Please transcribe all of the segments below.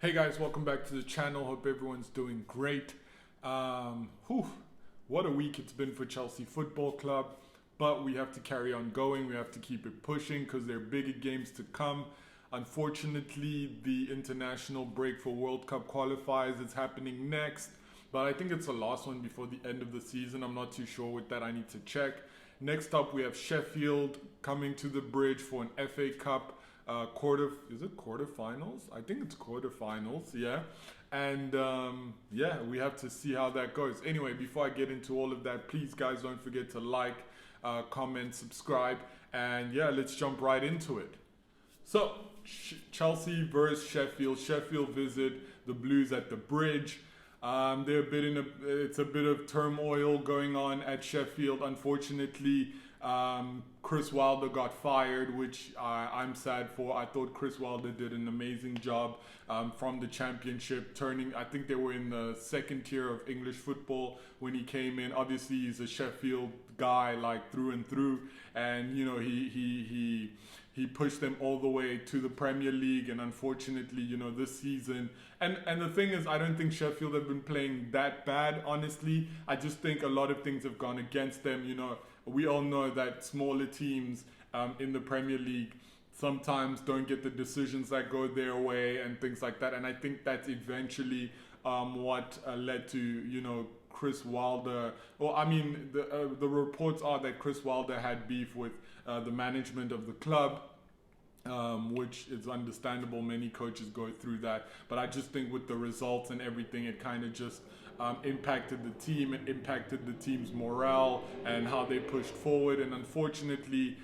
Hey guys, welcome back to the channel. Hope everyone's doing great. What a week it's been for Chelsea Football Club, but we have to carry on going. We have to keep it pushing because there are bigger games to come. Unfortunately, the international break for World Cup qualifiers is happening next, but I think it's the last one before the end of the season. I'm not too sure with that. I need to check. Next up, we have Sheffield coming to the Bridge for an FA Cup quarterfinals? I think it's quarterfinals, yeah. And we have to see how that goes. Anyway, before I get into all of that, please guys don't forget to like, comment, subscribe, and yeah, let's jump right into it. So Chelsea versus Sheffield. Sheffield visit the Blues at the Bridge. It's a bit of turmoil going on at Sheffield. Unfortunately, Chris Wilder got fired, which I'm sad for. I thought Chris Wilder did an amazing job from the Championship, I think they were in the second tier of English football when he came in. Obviously, he's a Sheffield guy, like through and through, and you know he pushed them all the way to the Premier League. And unfortunately, you know, this season, and the thing is, I don't think Sheffield have been playing that bad, honestly. I just think a lot of things have gone against them. You know, we all know that smaller teams in the Premier League sometimes don't get the decisions that go their way and things like that. And I think that's eventually what led to, you know, Chris Wilder. Well, I mean, the reports are that Chris Wilder had beef with the management of the club, which is understandable. Many coaches go through that. But I just think with the results and everything, it kind of just impacted the team. It impacted the team's morale and how they pushed forward. And unfortunately,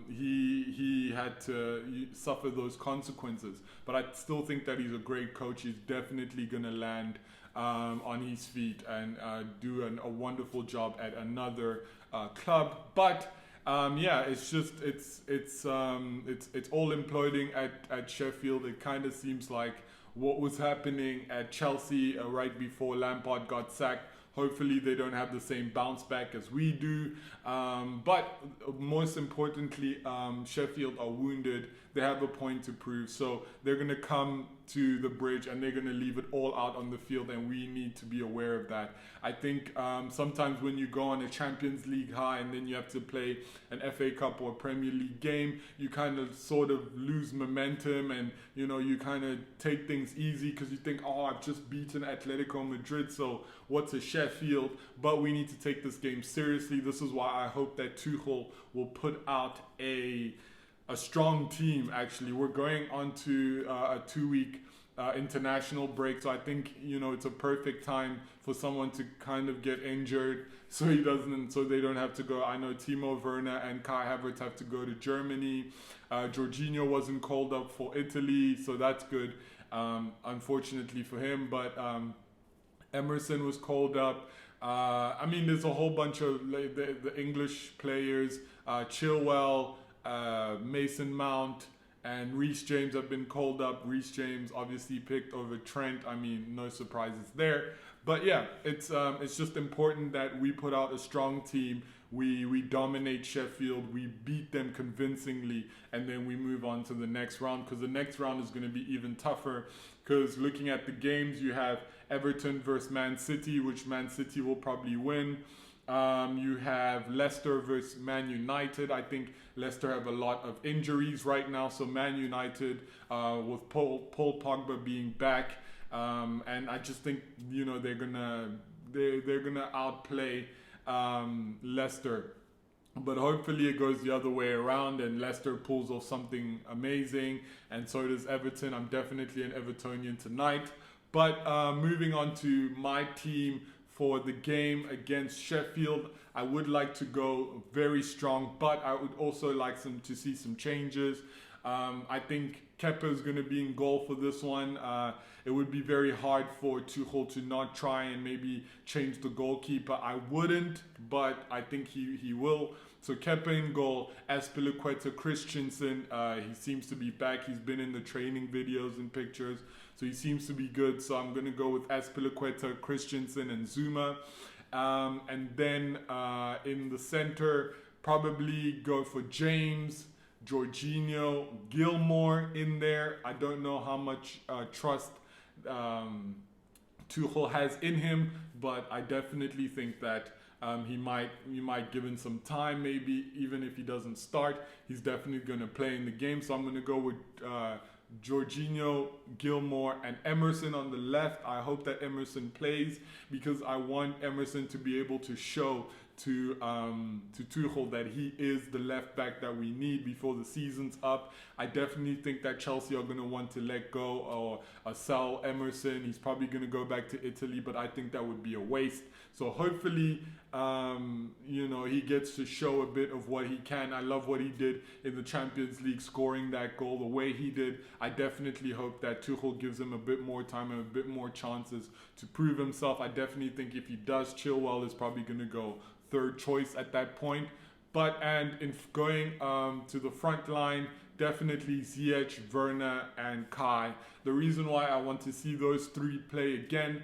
he had to suffer those consequences. But I still think that he's a great coach. He's definitely going to land on his feet and do a wonderful job at another club. But it's just it's all imploding at Sheffield. It kind of seems like what was happening at Chelsea right before Lampard got sacked. Hopefully they don't have the same bounce back as we do. But most importantly, Sheffield are wounded. They have a point to prove. So they're going to come to the Bridge and they're going to leave it all out on the field, and we need to be aware of that. I think sometimes when you go on a Champions League high and then you have to play an FA Cup or a Premier League game, you kind of sort of lose momentum, and you know, you kind of take things easy because you think, oh, I've just beaten Atletico Madrid, so what's a Sheffield? But we need to take this game seriously. This is why I hope that Tuchel will put out a strong team. Actually, we're going on to a 2-week international break, so I think, you know, it's a perfect time for someone to kind of get injured so they don't have to go. I know Timo Werner and Kai Havertz have to go to Germany. Jorginho wasn't called up for Italy, so that's good, unfortunately for him. But Emerson was called up. I mean, there's a whole bunch of the English players, Chilwell, Mason Mount, and Reece James have been called up. Reece James obviously picked over Trent. I mean, no surprises there. But yeah, it's just important that we put out a strong team. We dominate Sheffield. We beat them convincingly, and then we move on to the next round, because the next round is going to be even tougher. Because looking at the games, you have Everton versus Man City, which Man City will probably win. You have Leicester versus Man United. I think Leicester have a lot of injuries right now, so Man United with Paul Pogba being back, and I just think, you know, they're gonna outplay Leicester. But hopefully it goes the other way around and Leicester pulls off something amazing, and so does Everton. I'm definitely an Evertonian tonight. But moving on to my team for the game against Sheffield, I would like to go very strong, but I would also like to see some changes. I think Kepa is going to be in goal for this one. It would be very hard for Tuchel to not try and maybe change the goalkeeper. I wouldn't, but I think he will. So Kepa in goal, Azpilicueta, Christensen. He seems to be back. He's been in the training videos and pictures, so he seems to be good. So I'm going to go with Azpilicueta, Christensen, and Zuma. And then in the center, probably go for James, Jorginho, Gilmore in there. I don't know how much trust Tuchel has in him, but I definitely think that you might give him some time, maybe even if he doesn't start, he's definitely going to play in the game. So I'm going to go with Jorginho, Gilmore, and Emerson on the left. I hope that Emerson plays because I want Emerson to be able to show to Tuchel that he is the left back that we need before the season's up. I definitely think that Chelsea are going to want to let go or sell Emerson. He's probably going to go back to Italy, but I think that would be a waste. So hopefully, he gets to show a bit of what he can. I love what he did in the Champions League, scoring that goal the way he did. I definitely hope that Tuchel gives him a bit more time and a bit more chances to prove himself. I definitely think if he does, Chilwell is probably going to go third choice at that point. And in going to the front line, definitely Ziyech, Werner, and Kai. The reason why I want to see those three play again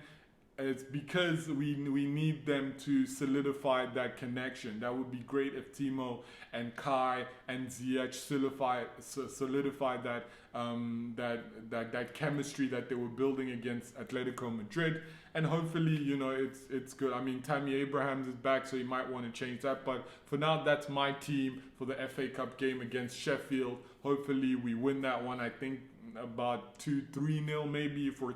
is because we need them to solidify that connection. That would be great if Timo and Kai and Ziyech solidify that chemistry that they were building against Atletico Madrid. And hopefully, it's good. I mean, Tammy Abrahams is back, so you might want to change that. But for now, that's my team for the FA Cup game against Sheffield. Hopefully, we win that one. I think about 2-3-0 maybe if we're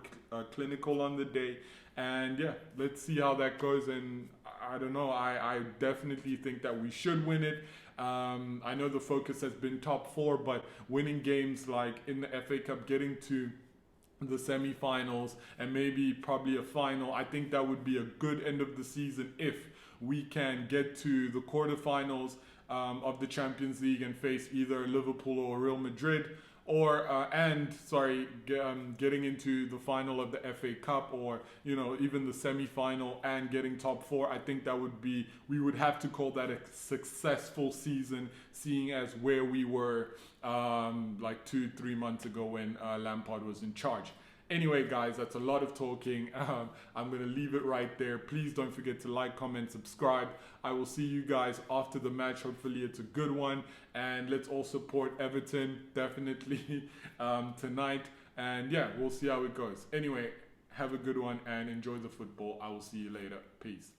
clinical on the day. And yeah, let's see how that goes. And I don't know, I definitely think that we should win it. I know the focus has been top four, but winning games like in the FA Cup, getting to the semi-finals and maybe probably a final, I think that would be a good end of the season if we can get to the quarterfinals of the Champions League and face either Liverpool or Real Madrid, or getting into the final of the FA Cup, or even the semi-final and getting top four. I think that would be, we would have to call that a successful season, seeing as where we were like 2-3 months ago when Lampard was in charge. Anyway, guys, that's a lot of talking. I'm going to leave it right there. Please don't forget to like, comment, subscribe. I will see you guys after the match. Hopefully it's a good one. And let's all support Everton, definitely, tonight. And yeah, we'll see how it goes. Anyway, have a good one and enjoy the football. I will see you later. Peace.